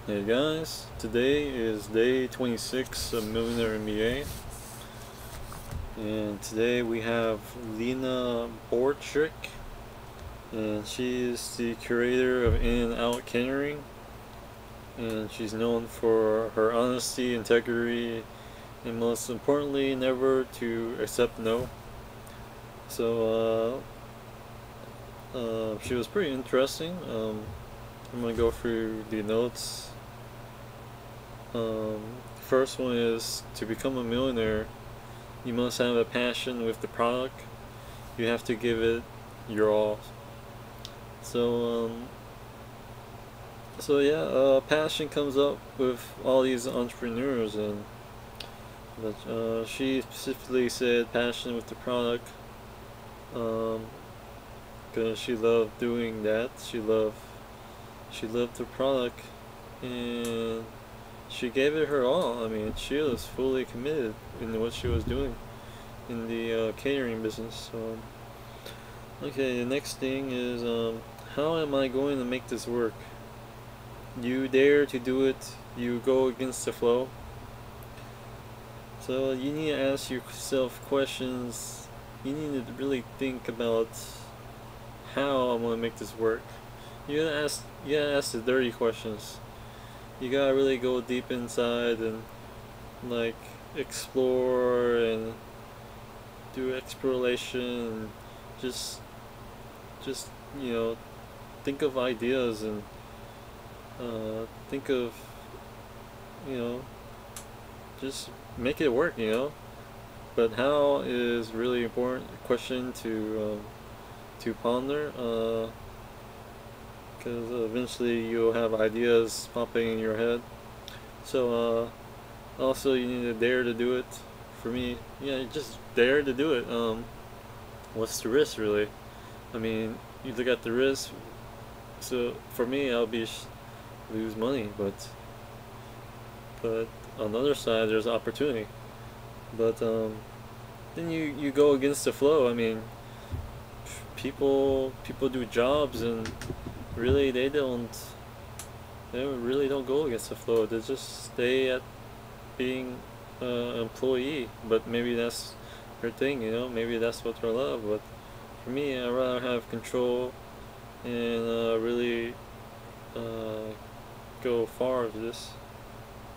Hey guys, today is day 26 of Millionaire MBA, and today we have Lena Bjorck, and she is the curator of In and Out Catering, and she's known for her honesty, integrity, and most importantly, never to accept no. So she was pretty interesting. I'm gonna go through the notes. First one is to become a millionaire, you must have a passion with the product. You have to give it your all. So, passion comes up with all these entrepreneurs, and but she specifically said passion with the product, because she loved doing that. She loved the product, and she gave it her all. I mean, she was fully committed in what she was doing in the catering business. So, okay, the next thing is how am I going to make this work? You dare to do it, you go against the flow. So, you need to ask yourself questions. You need to really think about how I'm going to make this work. You gotta ask the dirty questions. You gotta really go deep inside and like explore and do exploration and just just think of ideas and think of you know just make it work, but how is really important question to ponder, because eventually you'll have ideas popping in your head. So also you need to dare to do it. For me, yeah, just dare to do it. What's the risk really? I mean, you look at the risk. So for me, I'll be lose money, but on the other side, there's opportunity. But then you go against the flow. I mean, people do jobs and really they really don't go against the flow. They just stay at being an employee. But maybe that's their thing, maybe that's what they love. But for me, I'd rather have control and really go far with this.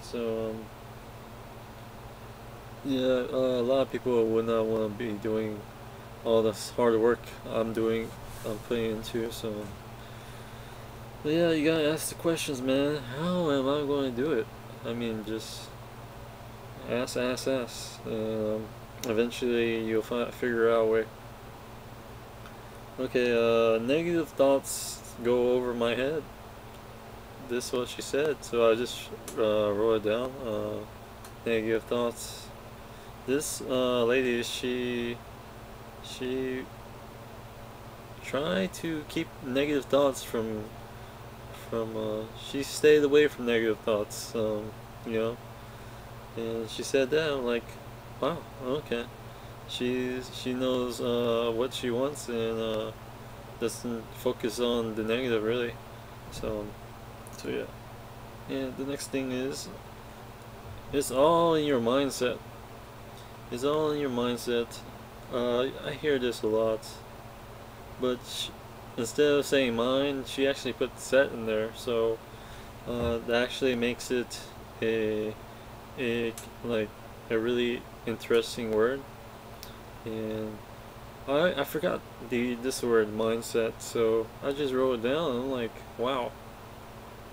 So yeah, a lot of people would not want to be doing all this hard work I'm putting into. So but yeah, you gotta ask the questions, man. How am I going to do it? I mean, just ask. Eventually, you'll figure out a way. Okay, negative thoughts go over my head. This is what she said, so I just wrote it down. Negative thoughts. This lady, she tried to keep negative thoughts from she stayed away from negative thoughts, and she said that. I'm like, wow, okay. She knows what she wants and doesn't focus on the negative really. So yeah. And the next thing is, it's all in your mindset. It's all in your mindset. I hear this a lot, but instead of saying mind, she actually put set in there. So that actually makes it a like a really interesting word. And I forgot this word mindset, so I just wrote it down and I'm like, wow.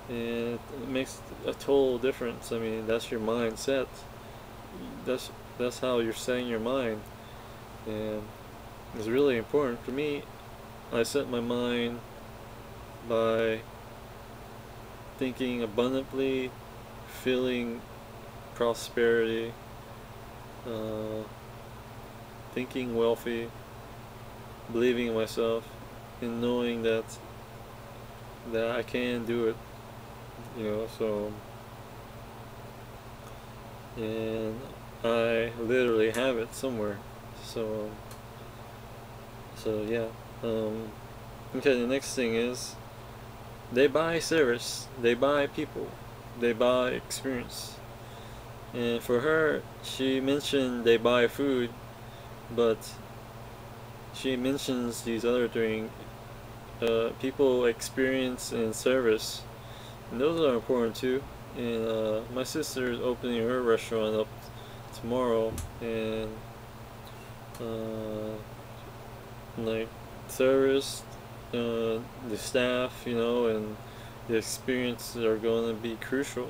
And it makes a total difference. I mean, that's your mindset. That's how you're setting your mind, and it's really important for me. I set my mind by thinking abundantly, feeling prosperity, thinking wealthy, believing in myself, and knowing that I can do it. So and I literally have it somewhere. So yeah. Okay, the next thing is they buy service, they buy people. they buy experience. And for her, she mentioned they buy food, but she mentions these other things, people experience and service, and those are important too. And my sister is opening her restaurant up tomorrow, and uh, like service, the staff, and the experience are going to be crucial,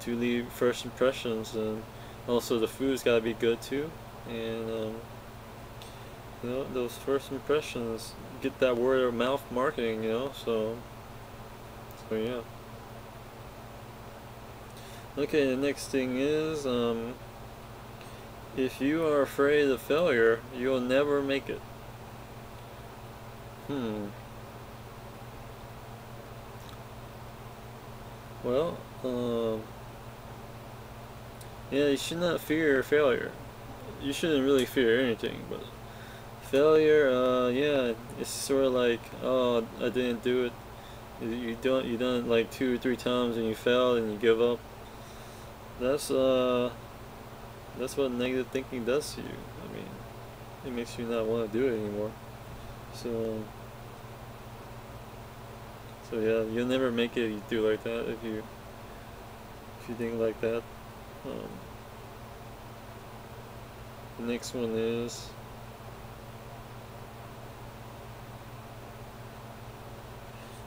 to leave first impressions, and also the food's got to be good too, and those first impressions get that word of mouth marketing, so yeah. Okay, the next thing is, if you are afraid of failure, you'll never make it. Well, yeah, you should not fear failure. You shouldn't really fear anything, but failure, yeah, it's sort of like, oh, I didn't do it. You done it like 2 or 3 times and you failed and you give up. That's that's what negative thinking does to you. I mean, it makes you not want to do it anymore. So, so yeah, you'll never make it if you do like that. If you think like that. Um, the next one is,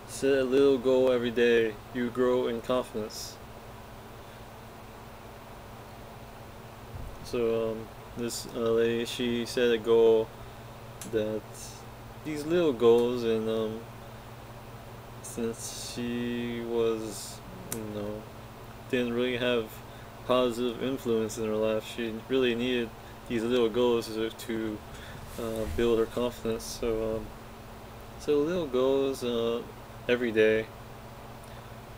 set a little goal every day. You grow in confidence. So this lady, she set a goal that these little goals, and since she was, didn't really have positive influence in her life, she really needed these little goals to build her confidence. So little goals every day,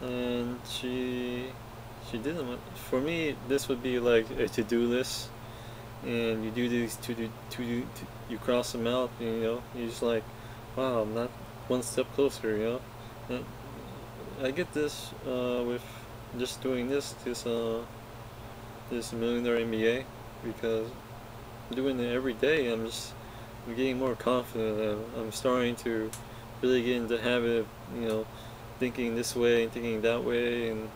and she did them. For me, this would be like a to-do list, and you do these you cross them out, and you're just like, wow, I'm not one step closer, And I get this with just doing this Millionaire MBA, because I'm doing it every day. I'm getting more confident, and I'm starting to really get into the habit of thinking this way and thinking that way, and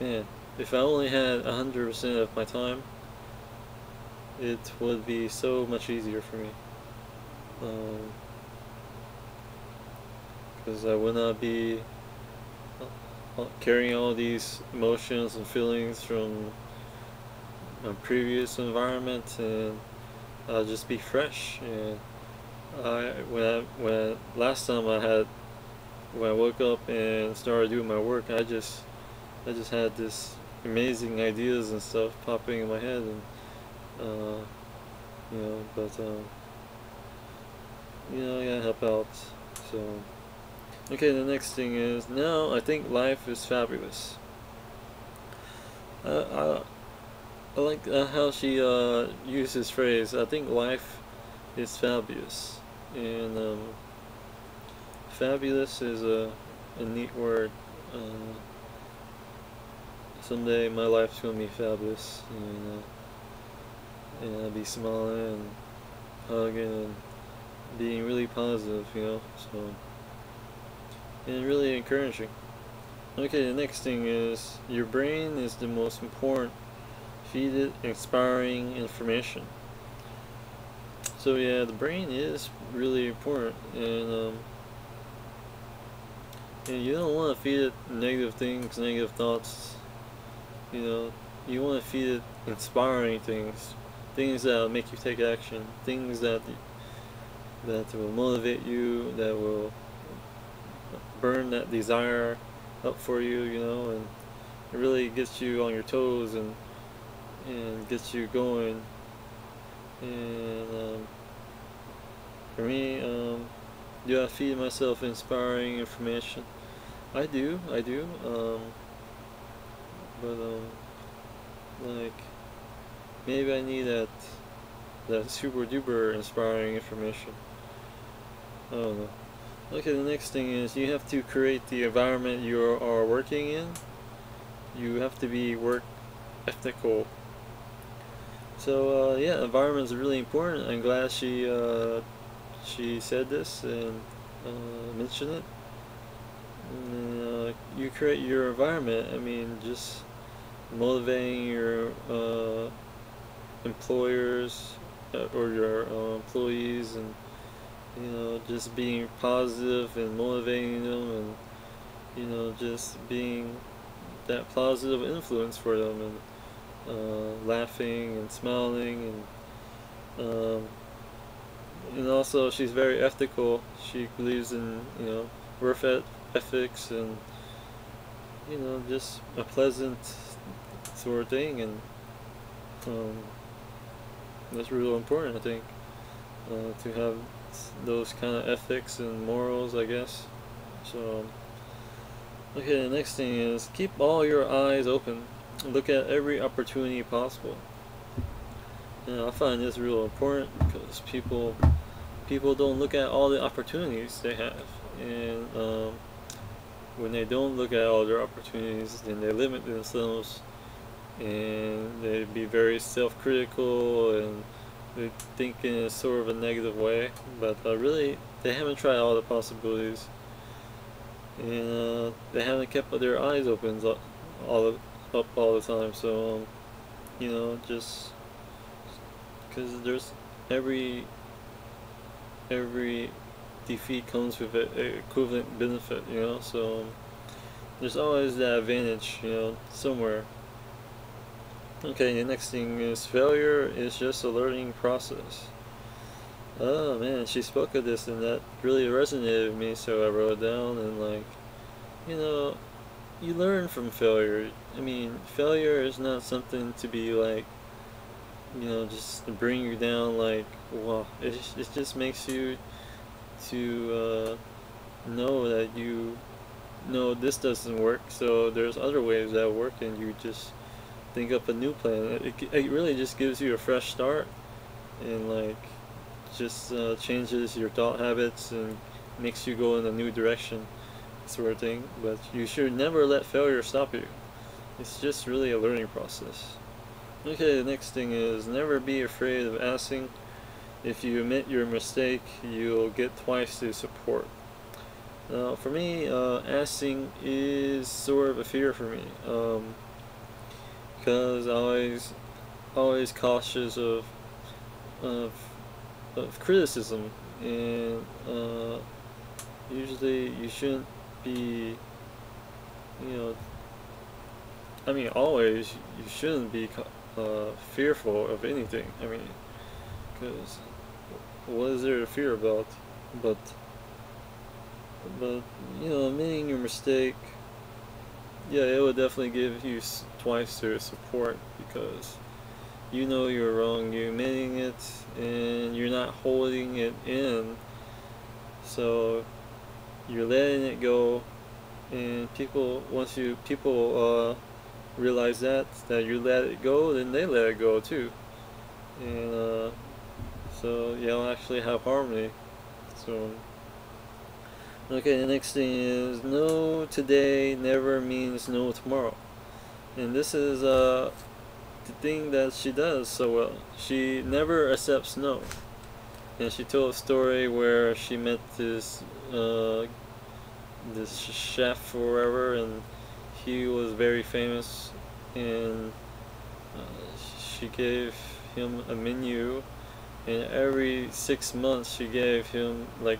man, if I only had 100% of my time, it would be so much easier for me, because I would not be carrying all these emotions and feelings from my previous environment, and I'll just be fresh. And when last time when I woke up and started doing my work, I just had this amazing ideas and stuff popping in my head, and but I gotta help out. So okay, the next thing is, now I think life is fabulous. I like how she used this phrase. I think life is fabulous, and fabulous is a neat word. Someday my life's gonna be fabulous, and I'll be smiling and hugging and being really positive, so, and really encouraging. Okay, the next thing is, your brain is the most important. Feed it inspiring information. So yeah, the brain is really important, and you don't want to feed it negative things, negative thoughts. You want to feed it inspiring things that will make you take action, things that will motivate you, that will burn that desire up for you, and it really gets you on your toes, and gets you going. And for me, do I feed myself inspiring information? I do, but like, maybe I need that super duper inspiring information. I don't know. Okay, the next thing is you have to create the environment you are working in. You have to be work ethical. So yeah, environment is really important. I'm glad she said this and mentioned it. And, you create your environment. I mean, just motivating your employers or your employees, and just being positive and motivating them, and just being that positive influence for them, and laughing and smiling, and also she's very ethical. She believes in work ethics, and just a pleasant sort of thing, and um, that's real important, I think, to have those kind of ethics and morals, I guess. So okay, the next thing is keep all your eyes open. Look at every opportunity possible. I find this real important because people don't look at all the opportunities they have, and when they don't look at all their opportunities, then they limit themselves, and they be very self-critical, and they think in a sort of a negative way. But really, they haven't tried all the possibilities, and they haven't kept their eyes open all the time. So just because there's every defeat comes with an equivalent benefit, so there's always that advantage, somewhere. Okay, the next thing is failure is just a learning process. Oh man, she spoke of this and that really resonated with me, so I wrote it down. And you learn from failure. I mean, failure is not something to be like, just to bring you down, like, wow. It just makes you to know that this doesn't work, so there's other ways that work, and you just think up a new plan. It really just gives you a fresh start, and like just changes your thought habits and makes you go in a new direction, sort of thing. But you should never let failure stop you. It's just really a learning process. Okay, the next thing is never be afraid of asking. If you admit your mistake, you'll get twice the support. Now, for me, asking is sort of a fear for me, because I always cautious of criticism, and usually you shouldn't be, I mean, always you shouldn't be fearful of anything. I mean, because what is there to fear about? But admitting your mistake, yeah, it would definitely give you twice their support, because you're wrong, you're admitting it, and you're not holding it in, so you're letting it go. And once people realize that you let it go, then they let it go too, and so you'll actually have harmony. So okay, the next thing is no today never means no tomorrow. And this is the thing that she does so well. She never accepts no. And she told a story where she met this chef or whatever, and he was very famous, and she gave him a menu, and every 6 months she gave him a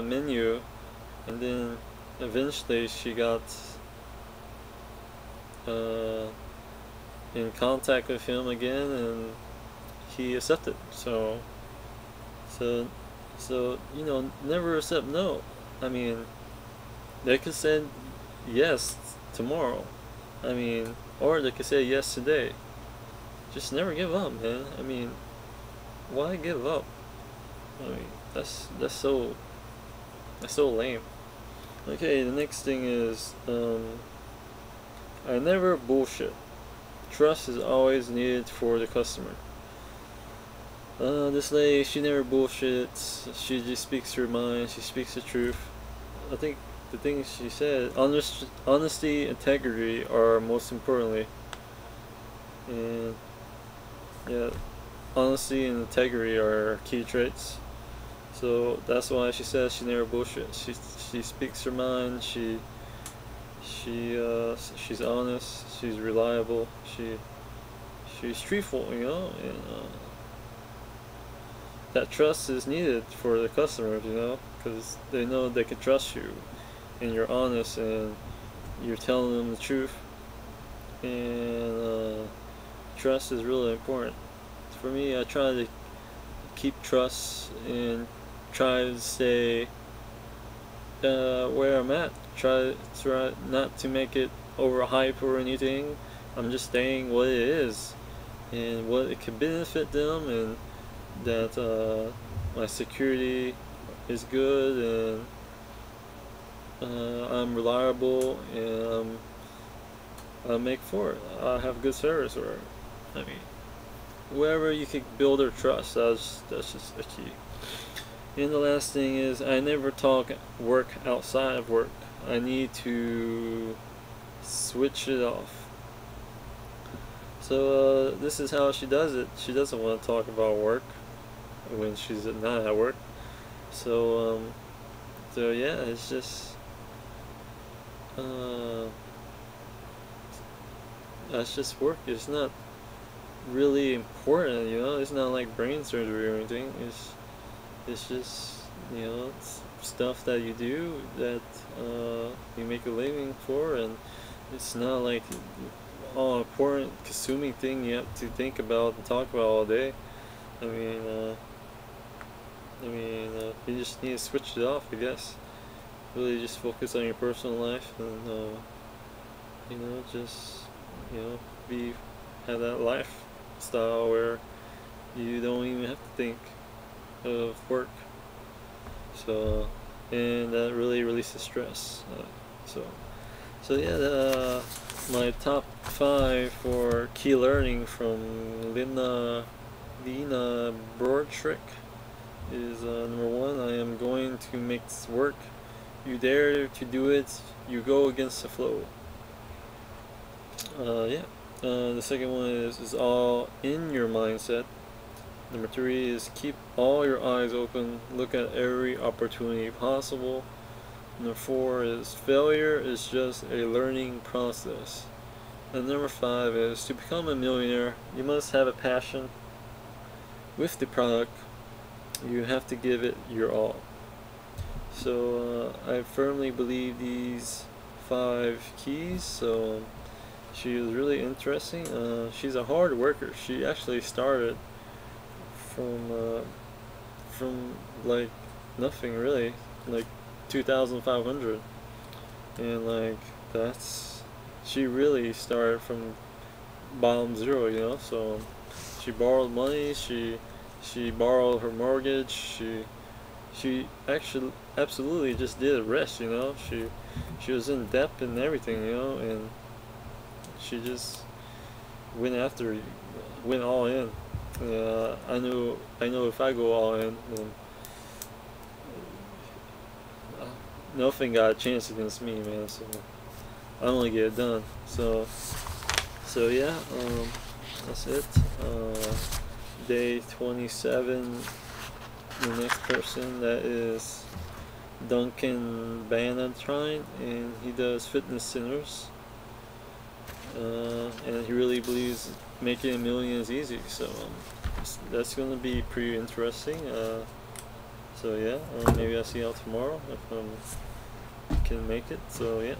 menu, and then eventually she got in contact with him again, and he accepted. So never accept no. I mean, they could say yes tomorrow, I mean, or they could say yes today. Just never give up, man. I mean, why give up? I mean, that's so lame. Okay, the next thing is I never bullshit. Trust is always needed for the customer. This lady, she never bullshits. She just speaks her mind. She speaks the truth. I think the things she said, honesty, integrity are most importantly. And yeah, honesty and integrity are key traits. So that's why she says she never bullshits. She speaks her mind. She's honest. She's reliable. She's truthful. You know, and that trust is needed for the customers. You know, because they know they can trust you, and you're honest, and you're telling them the truth. And trust is really important. For me, I try to keep trust and try to stay where I'm at. Try not to make it overhype or anything. I'm just saying what it is and what it can benefit them, and that my security is good, and I'm reliable, and I make for it. I have good service, or I mean, wherever you can build their trust. That's just a key. And the last thing is, I never talk work outside of work. I need to switch it off. So this is how she does it. She doesn't want to talk about work when she's not at work. So so yeah, it's just that's just work. It's not really important, you know. It's not like brain surgery or anything. It's just, you know, it's stuff that you do that you make a living for, and it's not like all important consuming thing you have to think about and talk about all day. I mean, you just need to switch it off, I guess. Really, just focus on your personal life, and you know, just, you know, have that lifestyle where you don't even have to think of work. So, and that really releases stress. So yeah, my top 5 for key learning from Lena Bjorck is number 1. I am going to make this work. You dare to do it. You go against the flow. Yeah. The second one is all in your mindset. Number 3 is keep all your eyes open. Look at every opportunity possible. Number 4 is failure is just a learning process. And number 5 is to become a millionaire, you must have a passion with the product. You have to give it your all. So I firmly believe these 5 keys. So she is really interesting. She's a hard worker. She actually started from like nothing really, like 2,500, and like she really started from bottom zero, you know. So she borrowed money, she borrowed her mortgage, she actually absolutely just did a risk, you know. She was in debt and everything, you know, and she just went all in. I know if I go all in, then nothing got a chance against me, man. So I'm gonna get it done. So yeah, that's it. Day 27. The next person, that is Duncan Bannatyne, and he does fitness centers. And he really believes making a million is easy, so that's going to be pretty interesting. So yeah, maybe I'll see y'all tomorrow if I can make it. So yeah.